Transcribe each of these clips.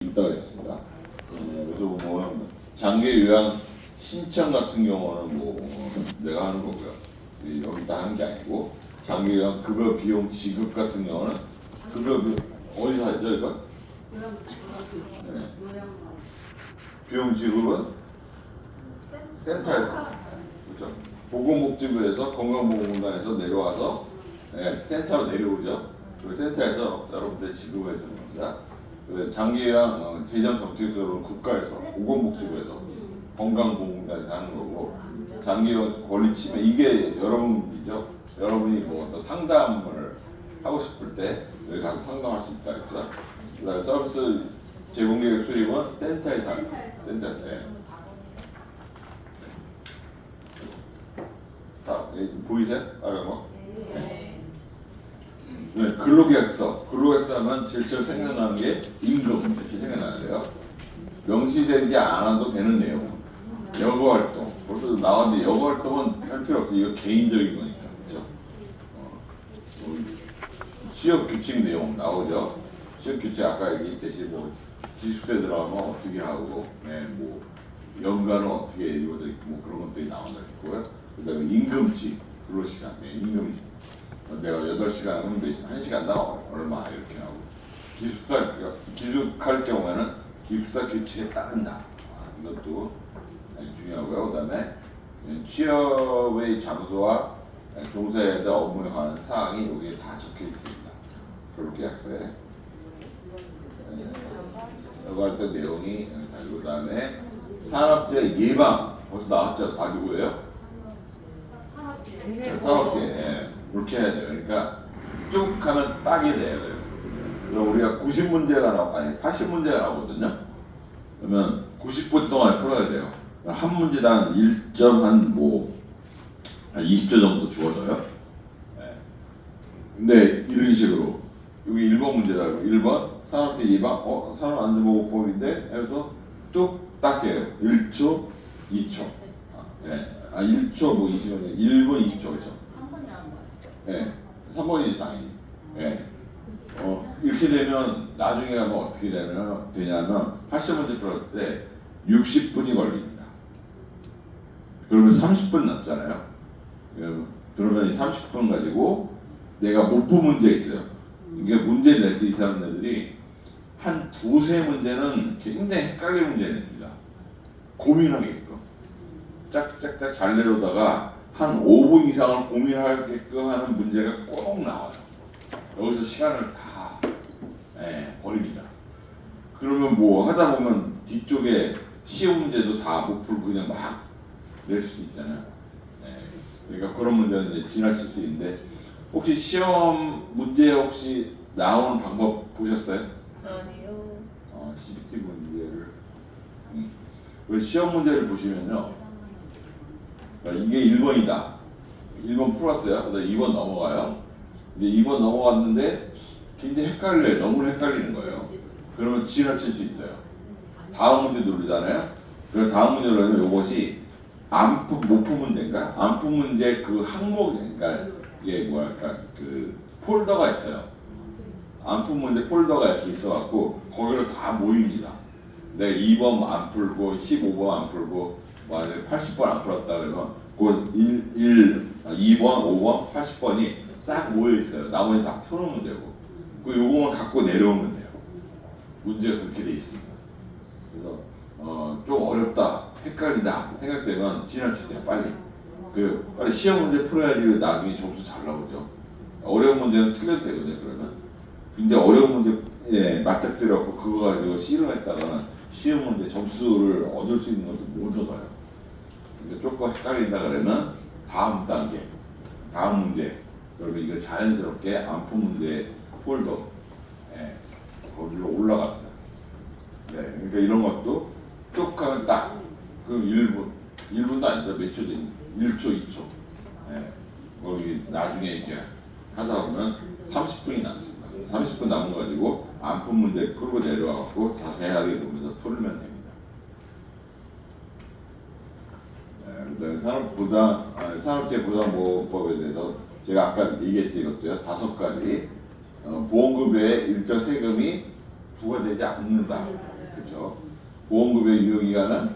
있다가 있습니다. 그래서 뭐 장기 요양 신청 같은 경우는 뭐 내가 하는 거고요. 여기다 하는 게 아니고 장기 요양 급여 비용 지급 같은 경우는 어디서 하죠 이거? 네. 비용 지급은 센터에서 그렇죠. 보건복지부에서 건강보험공단에서 내려와서 센터로 내려오죠. 그 센터에서 여러분들 지급해 주는 겁니다. 장기요양 재정 정책으로는 국가에서 보건복지부에서 건강보험공단에서 하는 거고 장기요양 권리 침해 이게 여러분이죠. 여러분이 뭐 어떤 상담을 하고 싶을 때 여기 가서 상담할 수 있다 그랬죠. 그다음에 서비스 제공계획 수립은 센터에서 하는 거예요. 센터에. 자, 보이세요? 빨간 거? 네, 근로계약서 하면 제일 처음 생각나는 게 임금 이렇게 생각나는데요. 명시된 게 안 와도 되는 내용. 여가활동. 벌써 나왔는데 여가활동은 할 필요 없죠. 이거 개인적인 거니까. 그렇죠? 취업규칙 내용 나오죠. 취업규칙 아까 얘기했듯이 뭐 기숙세 들어가면 어떻게 하고, 뭐 연간은 어떻게 이루어져 있고 뭐 그런 것들이 나온다 있고요. 그다음에 임금치, 근로시간, 임금치. 내가 8시간 하면 되지 1시간 나와 얼마 이렇게 하고 기숙할 경우에는 기숙사 규칙에 따른다. 이것도 중요하고요. 그다음에 취업의 장소와 종사에 대한 업무에 관한 사항이 여기에 다 적혀 있습니다. 근로계약서에 여가활동 내용이 다르고 그다음에 산업재해 예방 벌써 나왔죠. 다 누구예요? 산업재해. 이렇게 해야 돼요. 그러니까 쭉 하면 딱이 돼야 돼요. 그럼 우리가 90문제가 나오고 80문제가 나오거든요. 그러면 90분 동안 풀어야 돼요. 한 문제당 1점 한 20조 정도 주어져요. 근데 이런 식으로 여기 1번 문제다. 1번 산업재해 예방 산업안전보건법인데 해서 뚝딱 해요. 1초, 2초. 1초 뭐 20원, 1분 20초 그렇죠. 3번이지 당연히. 이렇게 되면 나중에 가면 어떻게 되냐면 80문제 풀을 때 60분이 걸립니다. 그러면 30분 남잖아요. 그러면 이 30분 가지고 내가 못 푼 문제 있어요. 이게 문제를 낼 때 이 사람들이 한 두세 문제는 굉장히 헷갈리는 문제 냅니다. 고민하게끔. 짝짝짝 잘 내려오다가 한 5분 이상을 고민하게끔 하는 문제가 꼭 나와요. 여기서 시간을 다 버립니다. 그러면 뭐 하다 보면 뒤쪽에 시험 문제도 다 못 풀고 그냥 막 낼 수도 있잖아요. 그러니까 그런 문제는 이제 지나칠 수 있는데 혹시 시험 문제 혹시 나오는 방법 보셨어요? 아니요. CBT 문제를 그 시험 문제를 보시면요. 이게 1번이다. 1번 풀었어요. 그다음에 2번 넘어가요. 근데 2번 넘어갔는데 굉장히 헷갈려요. 너무 헷갈리는 거예요. 그러면 지나칠 수 있어요. 다음 문제 누르잖아요. 그래서 다음 문제 누르면 이것이 모프 문제인가? 안푼 문제 그 항목, 그러니까 이게 뭐랄까 그 폴더가 있어요. 안푼 문제 폴더가 이렇게 있어갖고 거기로 다 모입니다. 내가 2번 안 풀고 15번 안 풀고 80번 안 풀었다 그러면 그 2번, 5번, 80번이 싹 모여 있어요. 나머지 다 푸는 문제고. 그 요거만 갖고 내려오면 돼요. 문제가 그렇게 돼 있습니다. 그래서 좀 어렵다, 헷갈리다 생각되면 지나치세요. 빨리. 빨리 시험 문제 풀어야지 나중에 점수 잘 나오죠. 어려운 문제는 틀려도 되거든요. 그러면. 근데 어려운 문제 맞닥뜨려갖고 그거 가지고 씨름했다가는 시험 문제 점수를 얻을 수 있는 것도 못 얻어요. 조금 헷갈린다 그러면 다음 단계, 다음 문제. 그러면 이거 자연스럽게 안푼 문제 폴더 거기로 올라갑니다. 그러니까 이런 것도 쭉 하면 딱 그럼 1분도 아니죠. 몇 초 되니? 1초, 2초. 거기 나중에 이렇게 하다 보면 30분이 남습니다. 30분 남은 거 가지고 안푼 문제 끌고 내려와갖고 자세하게 보면서 풀면 됩니다. 산업재해보상보호법에 대해서 제가 아까 얘기했죠. 이것도요. 5가지 보험급여에 일정 세금이 부과되지 않는다. 그렇죠. 보험급여 유효기간은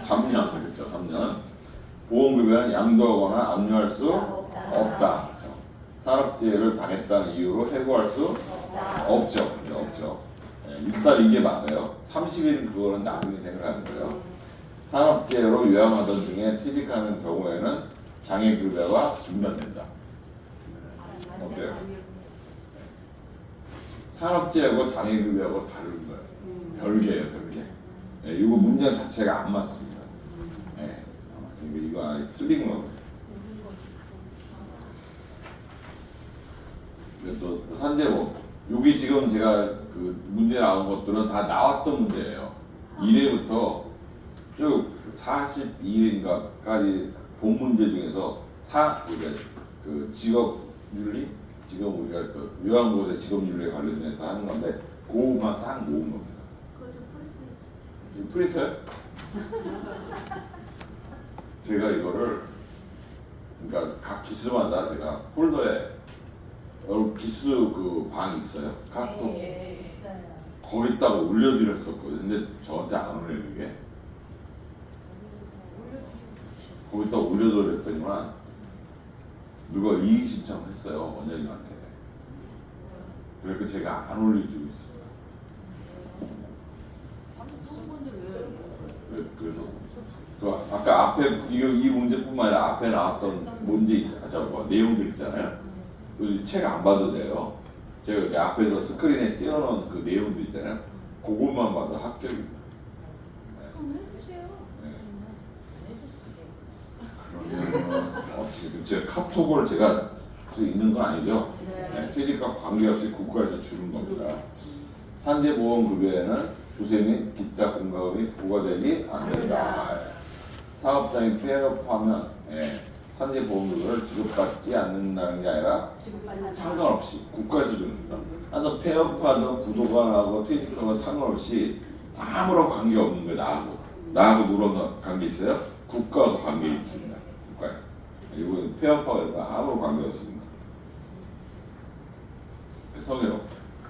3년. 그렇죠. 3년. 보험급여는 양도하거나 압류할 수 없다. 그렇죠. 산업재해를 당했다는 이유로 해고할 수 없죠. 네, 없죠. 네, 일단 이게 맞아요. 30일 그거는 나중에 생각하는 거예요. 산업재해로 요양하던 중에 퇴직하는 경우에는 장애급여가 중단된다. 어때요? 산업재해하고 장애급여하고 다른 거예요. 별개예요, 별개. 네, 이거 문제 자체가 안 맞습니다. 네, 이거 아예 틀린 거고요. 또 산재보. 여기 지금 제가 그 문제 나온 것들은 다 나왔던 문제예요. 1회부터 쭉 42회인가까지 본 문제 중에서 그 직업윤리, 지금 우리가 그 요양보호사 직업윤리에 관련해서 하는 건데 그거만 싹 모은 겁니다. 프린터요? 제가 이거를 그러니까 각 기수마다 제가 폴더에 여러 기수 그 방이 있어요. 카톡 거기다가 올려드렸었거든요. 근데 저한테 안 올려요 이게. 거기다 올려드렸더니만 누가 이의 신청했어요 원장님한테. 그래서 제가 안 올려주고 있습니다. 그래서 그 아까 앞에 이 문제뿐만 아니라 앞에 나왔던 문제 있잖아요. 내용들 있잖아요. 그 책 안 봐도 돼요. 제가 여기 앞에서 스크린에 띄워놓은 그 내용들 있잖아요. 그것만 봐도 합격입니다. 그럼 해주세요. 그러면 어떻게 제가 카톡을 제가 할 수 있는 건 아니죠. 네, 퇴직과 관계없이 국가에서 주는 겁니다. 산재보험급여에는 주세 및 기타 공과금이 부과되지 않는다. 사업장이 폐업하면 산재보험급여를 지급받지 않는다는 게 아니라 상관없이 국가에서 주는 겁니다. 그래서 폐업하든 부도가 나고 퇴직하고 상관없이 아무런 관계 없는 거예요. 나하고 누구랑 관계 있어요? 국가와 관계 있습니다. 국가에서. 이건 폐업하고 아무런 관계 없습니다. 성희롱.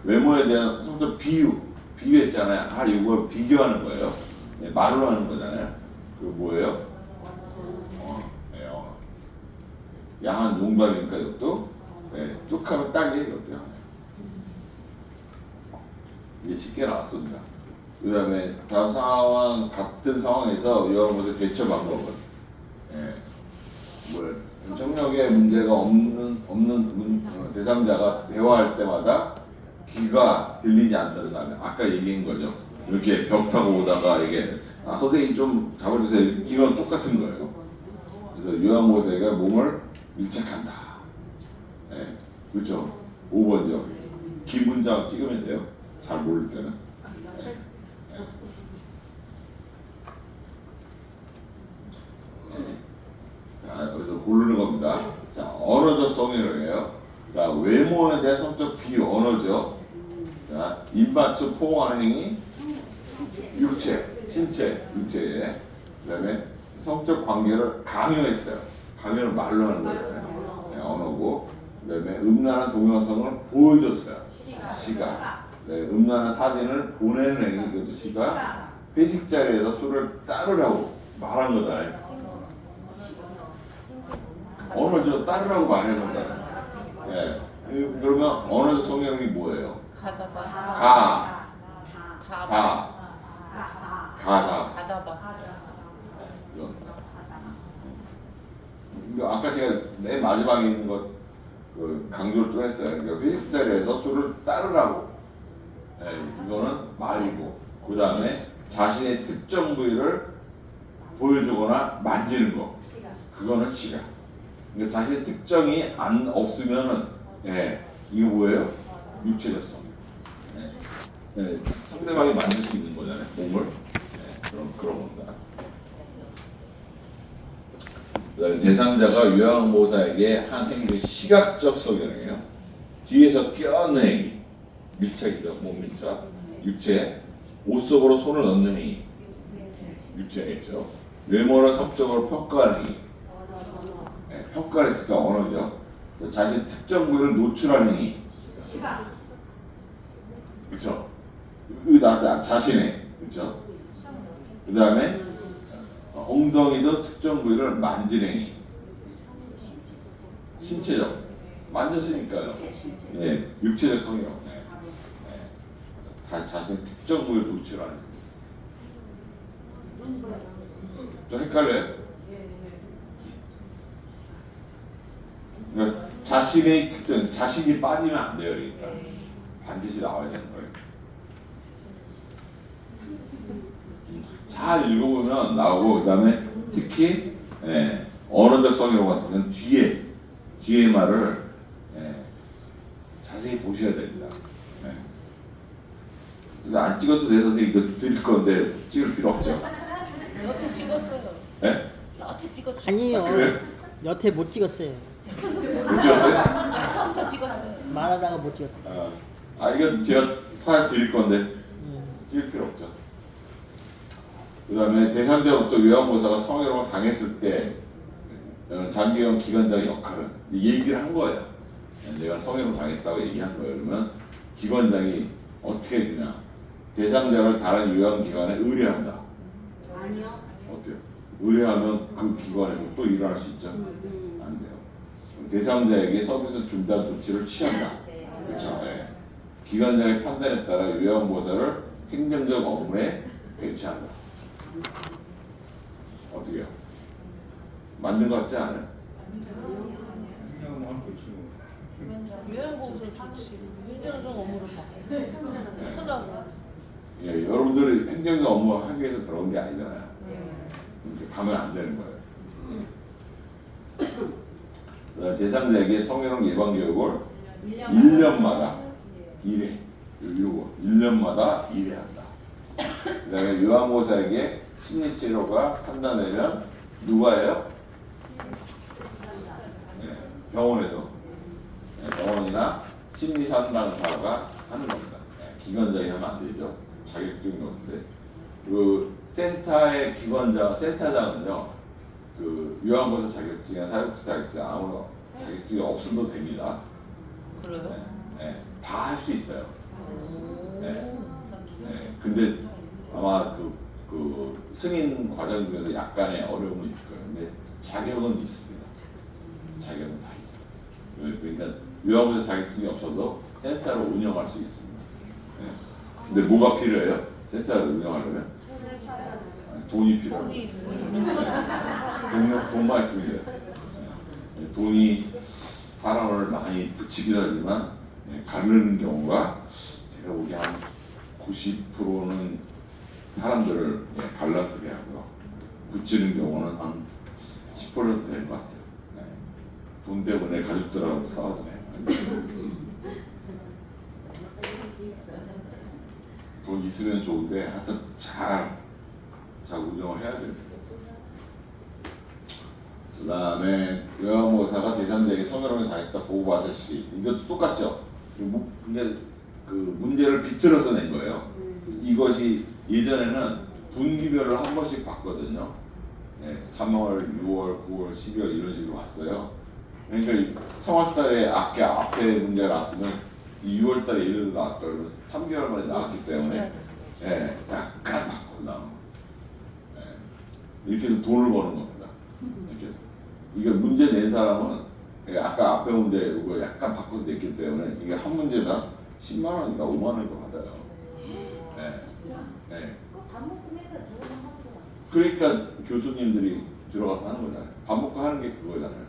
외모에 대한 성적 비유했잖아요. 이걸 비교하는 거예요. 네, 말로 하는 거잖아요. 그 뭐예요? 야한 농담이니까 이것도 뚝하면 딱이 이것도요. 이게 쉽게 나왔습니다. 그 다음에 다음 상황 같은 상황에서 요양보호사 대처 방법은 청력에 문제가 없는 대상자가 대화할 때마다 귀가 들리지 않는다면 아까 얘기한 거죠. 이렇게 벽 타고 오다가 이게 선생님 좀 잡아주세요. 이건 똑같은 거예요. 그래서 요양보호사가 몸을 밀착한다. 그렇죠. 5번이죠. 긴 문장 찍으면 돼요. 잘 모를 때는. 자, 여기서 고르는 겁니다. 자, 언어적 성희롱이에요. 자, 외모에 대한 성적 비언어죠. 자, 입맞춤 포옹하는 행위, 신체에. 그다음에 성적 관계를 강요했어요. 강요를 말로 하는 거예요. 언어고. 그다음에 음란한 동영상을 보여줬어요. 시각. 네, 음란한 사진을 보내는 행위, 그것도 시각. 회식 자리에서 술을 따르라고 말한 거잖아요. 언어죠. 따르라고 말하는 거잖아요. 네. 그러면 언어적 성희롱이 뭐예요? 가다바. 아까 제가 맨 마지막에 있는 것 강조를 좀 했어요. 그러니까 회식 자리에서 술을 따르라고. 이거는 말이고, 그 다음에 자신의 특정 부위를 보여주거나 만지는 거, 그거는 시각. 그러니까 자신의 특정이 없으면은 이게 뭐예요? 육체적 성. 상대방이 만질 수 있는 거잖아요. 몸을. 그런 겁니다. 그다음에 대상자가 요양보호사에게 한 행위는 시각적 성희롱이에요. 뒤에서 껴안는 행위, 밀착이죠. 몸 밀착, 육체, 옷 속으로 손을 넣는 행위, 육체겠죠. 외모를 성적으로 평가하는 행위, 평가를 했으니까 언어죠. 자신 특정 부위를 노출하는 행위, 시각, 그렇죠. 자신의 그렇죠? 그 다음에 엉덩이도 특정 부위를 만지는 행위. 신체적. 만졌으니까요. 예, 육체적 성희롱. 네. 네. 다 자신 특정 부위를 노출하는. 좀 헷갈려요? 그러니까 자신의 특정, 자신이 빠지면 안 돼요. 그러니까 반드시 나와야 되는 거예요. 잘 읽어보면 나오고, 그 다음에 특히 언어적 성희롱 같은 건 뒤에 말을 자세히 보셔야 됩니다. 그래서 안 찍어도 돼서 이거 드릴 건데 찍을 필요 없죠. 여태 찍었어요. 네? 여태 찍었어요. 아니요. 그래요? 여태 못 찍었어요. 못 찍었어요? 처음부터 찍었어요. 말하다가 못 찍었어요. 이건 제가 파일 드릴 건데 찍을 필요 없죠. 그 다음에 대상자로부터 요양보호사가 성희롱을 당했을 때 장기형 기관장의 역할은 얘기를 한 거예요. 내가 성희롱 당했다고 얘기한 거예요. 그러면 기관장이 어떻게 해주냐? 대상자를 다른 요양기관에 의뢰한다. 아니요. 어때요? 의뢰하면 그 기관에서 또 일어날 수 있죠? 안 돼요. 대상자에게 서비스 중단 조치를 취한다. 그렇죠? 네. 기관장의 판단에 따라 요양보호사를 행정적 업무에 배치한다. 어떻게 해요? 만든 것 같지 않아요? 유엔보호사 사무실 행정적 업무를 봤어요. 수술하고. 예, 여러분들이 행정적 업무 하기 위해서 들어온 게 아니잖아요. 이렇게 가면 안 되는 거예요. 그다음 제3자에게 성희롱 예방 교육을 1년마다 1회, 요거 1년마다 1회 한다. 그다음에 요양보호사에게 심리치료가 판단되면 누가 해요? 병원에서 병원이나 심리상담사가 하는 겁니다. 기관장이 하면 안 되죠. 자격증이 없는데 그 센터의 기관장, 센터장은요 그 요양보호사 자격증이나 사회복지 자격증 아무런 자격증이 없어도 됩니다. 그래요? 다 할 수 있어요. 근데 아마 그 승인 과정 중에서 약간의 어려움이 있을 거예요. 근데 자격은 있습니다. 자격은 다 있어요. 그러니까 요양보호사 자격증이 없어도 센터를 운영할 수 있습니다. 근데 뭐가 필요해요? 센터를 운영하려면? 돈이 필요해요. 돈이 있으면. 돈만 있으면 돼요. 돈이 사람을 많이 붙이기도 하지만 가르는 경우가 제가 보기 한 90%는 사람들을 갈라서게 하고요. 붙이는 경우는 한 10% 정도 되는 것 같아요. 돈 때문에 가족들하고 싸우고 돈 있으면 좋은데 하여튼 잘 운영을 해야 됩니다. 그 다음에 요양보호사가 제3자에게 성희롱을 당했다 보고받을 시 이것도 똑같죠. 근데 그 문제를 비틀어서 낸 거예요. 이것이 예전에는 분기별로 한 번씩 봤거든요. 3월, 6월, 9월, 12월 이런 식으로 왔어요. 그러니까 3월달에 앞에 문제가 나왔으면 6월달에 예를 들어 나왔다 그러면 3개월 만에 나왔기 때문에 약간 바꿔서 나온 거예요. 이렇게 해서 돈을 버는 겁니다. 이렇게 해서. 이게 문제 낸 사람은 아까 앞에 문제 이거 약간 바꿔서 냈기 때문에 이게 한 문제당 10만 원인가 5만 원인가 받아요. 그러니까 교수님들이 들어가서 하는 거잖아요. 밥 먹고 하는 게 그거잖아요.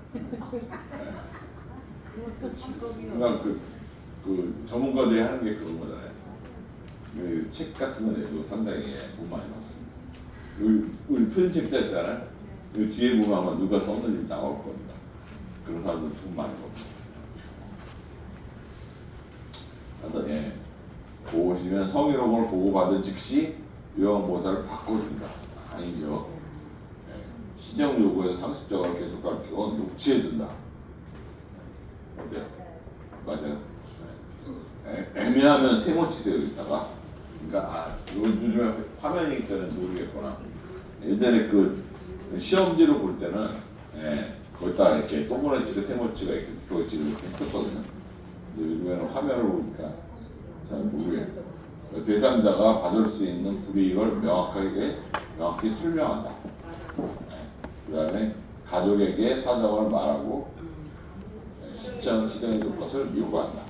그것도 직업이요. 그러니까 그 전문가들이 하는 게 그런 거잖아요. 그 책 같은 거 내도 상당히 돈 많이 받습니다. 우리 표준책자 있잖아요. 그 뒤에 보면 아마 누가 썼는지 나올 겁니다. 그런 사람들 돈 많이 받습니다. 하여튼 보시면 성희롱을 보고받은 즉시 요양보호사를 바꿔준다. 아니죠. 시정 요구에서 상습적으로 계속 가르치고 녹취해준다. 어때요? 맞아요. 애매하면 세모치 되어 있다가, 그러니까 요즘에 화면이기 때문에 모르겠구나. 예전에 그 시험지로 볼 때는 거기다 이렇게 동그랗게 세모치가 X표지를 이렇게 했었거든요. 근데 요즘에는 화면을 보니까 잘 모르겠어요. 대상자가 받을 수 있는 불이익을 명확히 설명한다. 그 다음에 가족에게 사정을 말하고 시정해 줄 것을 요구한다.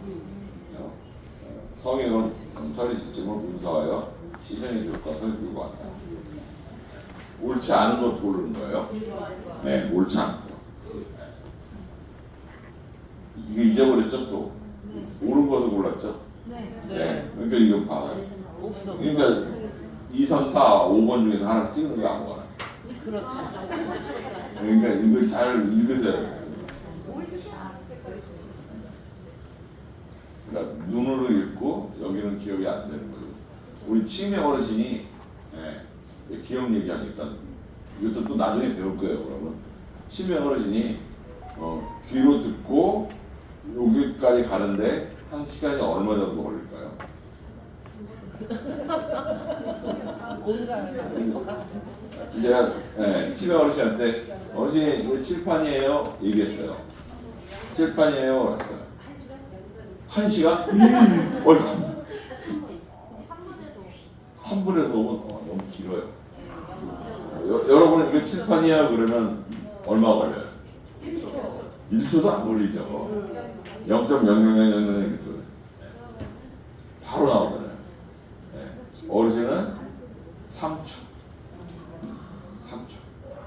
성인은 처리 지침을 문서하여 시정해 줄 것을 요구한다. 옳지 않은 것 고르는 거예요. 네, 옳지 않은 거. 이게 잊어버렸죠 또. 옳은 것을 골랐죠. 네. 그러니까 이거 봐요. 없어. 그러니까 2, 3, 4, 5번 중에서 하나 찍는 거 아무거나. 그렇지. 그러니까 이걸 잘 읽으셔야 돼요. 그러니까 눈으로 읽고 여기는 기억이 안 되는 거죠. 우리 치매 어르신이 기억 얘기하니까 이것도 또 나중에 배울 거예요. 그러면 치매 어르신이 귀로 듣고 여기까지 가는데 한 시간이 얼마 정도 걸릴까요? 제가 치매 어르신한테 어르신 이거 칠판이에요 얘기했어요. 칠판이에요 그랬어요. 1시간? 어이구 3분에서 5분 너무 길어요. 여러분 이거 칠판이야 그러면 얼마 걸려요? 1초도 안 걸리죠. 0.000001초 바로 나오잖아요. 어르신은 3초.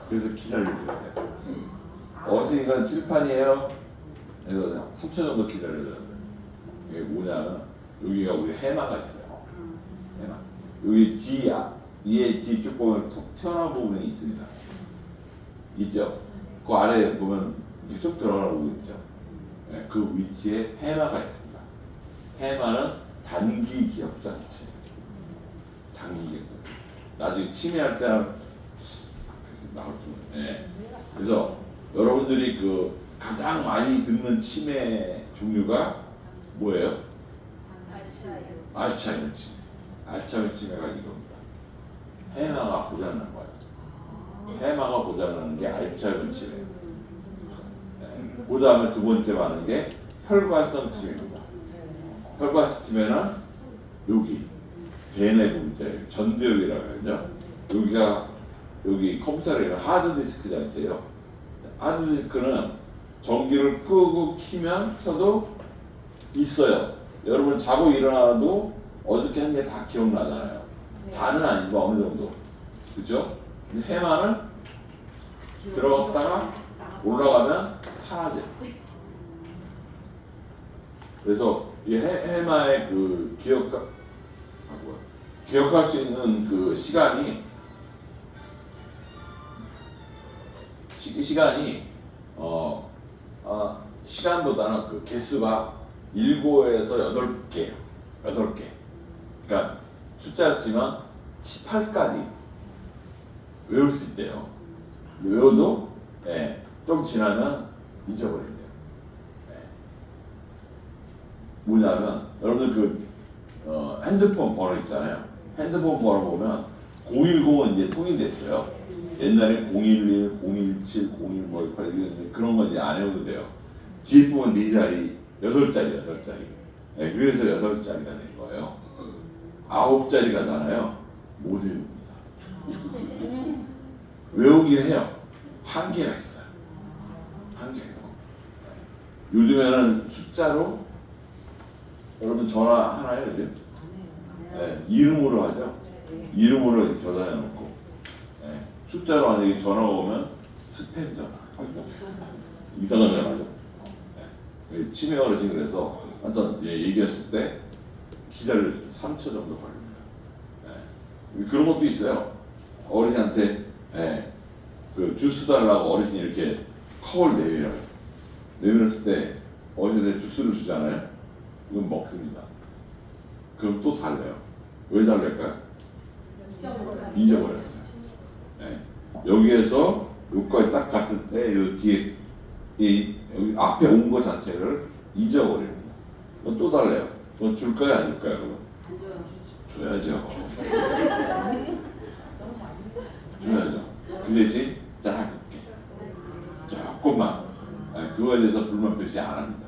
그래서 기다려줘야 돼요. 어르신이가 칠판이에요. 그래서 3초 정도 기다려줘야 돼요. 이게 뭐냐면 여기가 우리 해마가 있어요. 해마. 여기 위에 뒤쪽 보면 톡 튀어나온 부분이 있습니다. 있죠? 그 아래에 보면 이렇게 쏙 들어가는 부분 있죠? 그 위치에 해마가 있습니다. 해마는 단기 기억장치. 단기 기억장치. 나중에 치매할 때는 나올 때. 그래서 여러분들이 그 가장 많이 듣는 치매 종류가 뭐예요? 알츠하이머 치매. 알츠하이머 치매가 이겁니다. 해마가 고장난 거예요. 해마가 고장나는 게 알츠하이머 치매예요. 그 다음에 두 번째 많은 게 혈관성 치매입니다. 혈관성 치매는 여기 대뇌 부분자예요. 전두엽이라고 하죠. 여기 컴퓨터를 하드디스크 자체예요. 하드디스크는 전기를 끄고 키면 켜도 있어요. 여러분 자고 일어나도 어저께 한 게 다 기억나잖아요. 다는 아니고 어느 정도. 그죠? 근데 해마는 들어갔다가 올라가면 사라져요. 그래서 이 해마의 그 기억할 수 있는 그 시간이 시간보다는 그 개수가 7에서 8개예요. 8개. 그러니까 숫자였지만 18까지 외울 수 있대요. 외워도 좀 지나면 잊어버린대요. 뭐냐면 여러분들 그 핸드폰 번호 있잖아요. 핸드폰 번호 보면 010은 이제 통일됐어요. 옛날에 011, 017, 0118 이런 그런 건 이제 안 해도 돼요. 뒤에 부분 4자리, 8자리. 그래서 8자리가 된 거예요. 9자리가잖아요. 못 외웁니다. 외우긴 해요. 한계가 있어요. 한계가 있어요. 요즘에는 숫자로 여러분 전화 하나요, 요즘? 이름으로 하죠. 이름으로 이렇게 저장해 놓고 숫자로 만약에 전화가 오면 스팸 전화. 이상한 전화죠. 치매 어르신 그래서 완전 얘기했을 때 기다릴 3초 정도 걸립니다. 그런 것도 있어요. 어르신한테 그 주스 달라고 어르신이 이렇게 컵을 내밀어요. 내밀었을 때 어르신한테 주스를 주잖아요. 이건 먹습니다. 그럼 또 달래요. 왜 달랠까요? 잊어버렸어요. 여기에서 여기까지 딱 갔을 때 이 뒤에 여기 앞에 온 거 자체를 잊어버립니다. 그럼 또 달래요. 그럼 줄까요, 안 줄까요? 그러면? 줘야죠. 줘야죠. 그 대신 짧게 조금만 그거에 대해서 불만 표시 안 합니다.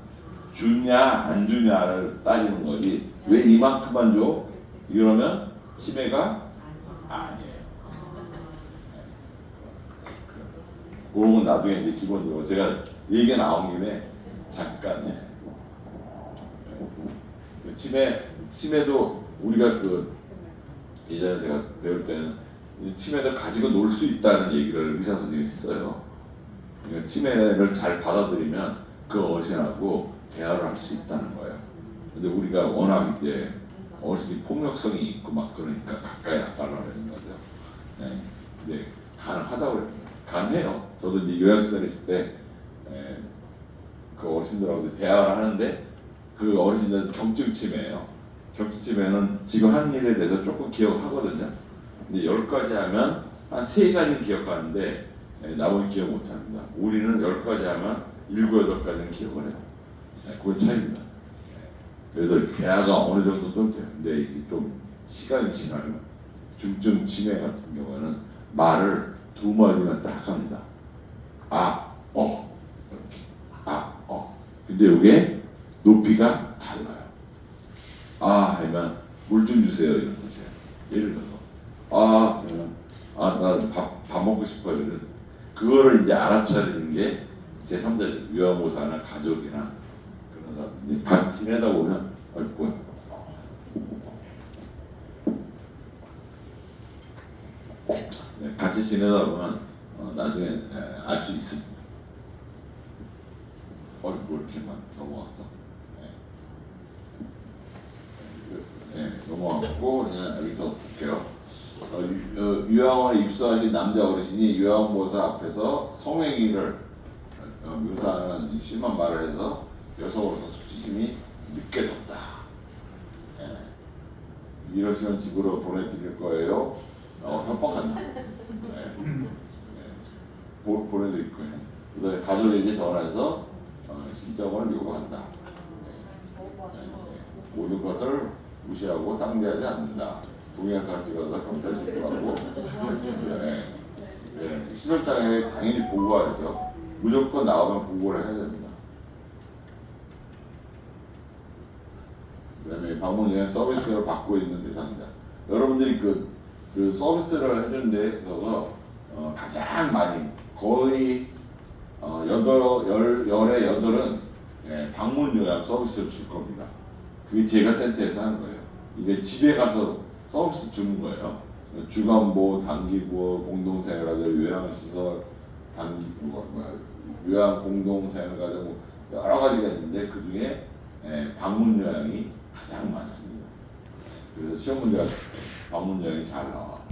주냐 안 주냐를 따지는 거지 왜 이만큼만 줘? 이러면 치매가 아니에요. 그런 건 나중에 이제 기본적으로 제가 얘기가 나온 김에 잠깐 치매도 우리가 그 예전에 제가 배울 때는 치매를 가지고 놀 수 있다는 얘기를 의사 선생님이 했어요. 그러니까 치매를 잘 받아들이면 그 어르신하고 대화를 할 수 있다는 거예요. 근데 우리가 워낙 이제 어르신이 폭력성이 있고 막 그러니까 가까이 안 가려고 그러는 거죠. 네. 근데 가능하다고 그래요. 가능해요. 저도 이제 요양시설에 있을 때 그 어르신들하고 대화를 하는데 그 어르신들은 경증 치매예요. 경증 치매는 지금 한 일에 대해서 조금 기억하거든요. 근데 10가지 하면 한 3가지는 기억하는데 나머지 기억 못합니다. 우리는 10가지 하면 7, 8가지는 기억을 해요. 그건 차이입니다. 그래서 대화가 어느 정도 좀 돼요. 근데 이게 좀 시간이 지나면 중증 치매 같은 경우는 말을 2마디만 딱 합니다. 이렇게. 근데 이게 높이가 달라요. 하면 물 좀 주세요 이런 뜻이에요. 예를 들어서 그러면 나 밥 먹고 싶어요. 이런 그거를 이제 알아차리는 게 제3자 요양보호사나 가족이나 그런 사람 같이 지내다 보면 뭐야. 같이 지내다 보면 나중에 알 수 있습니다. 뭐 이렇게만 넘어갔어. 넘어갔고 그냥 여기서 볼게요. 요양원에 입소하신 남자 어르신이 요양보호사 앞에서 성행위를 묘사하는 심한 말을 해서 여성으로서 수치심이 느껴졌다. 이러시면 집으로 보내드릴 거예요. 협박한다. 보내드릴 거예요. 그다음에 가족에게 전화해서 신청을 요구한다. 모든 것을 무시하고 상대하지 않는다. 동영상을 찍어서 경찰에 신고하고 시설장에 당연히 보고하죠. 무조건 나오면 보고를 해야 됩니다. 그다음에 방문 여행 서비스를 받고 있는 대상자. 여러분들이 그 서비스를 해주는 데 있어서 가장 많이 거의 10의 8은 방문 요양 서비스를 줄 겁니다. 그게 제가 센터에서 하는 거예요. 이게 집에 가서 서비스 주는 거예요. 주간보, 단기보, 공동생활가정, 요양시설, 요양 공동생활가정 여러 가지가 있는데 그 중에 방문 요양이 가장 많습니다. 그래서 시험 문제가 방문 요양이 잘 나와.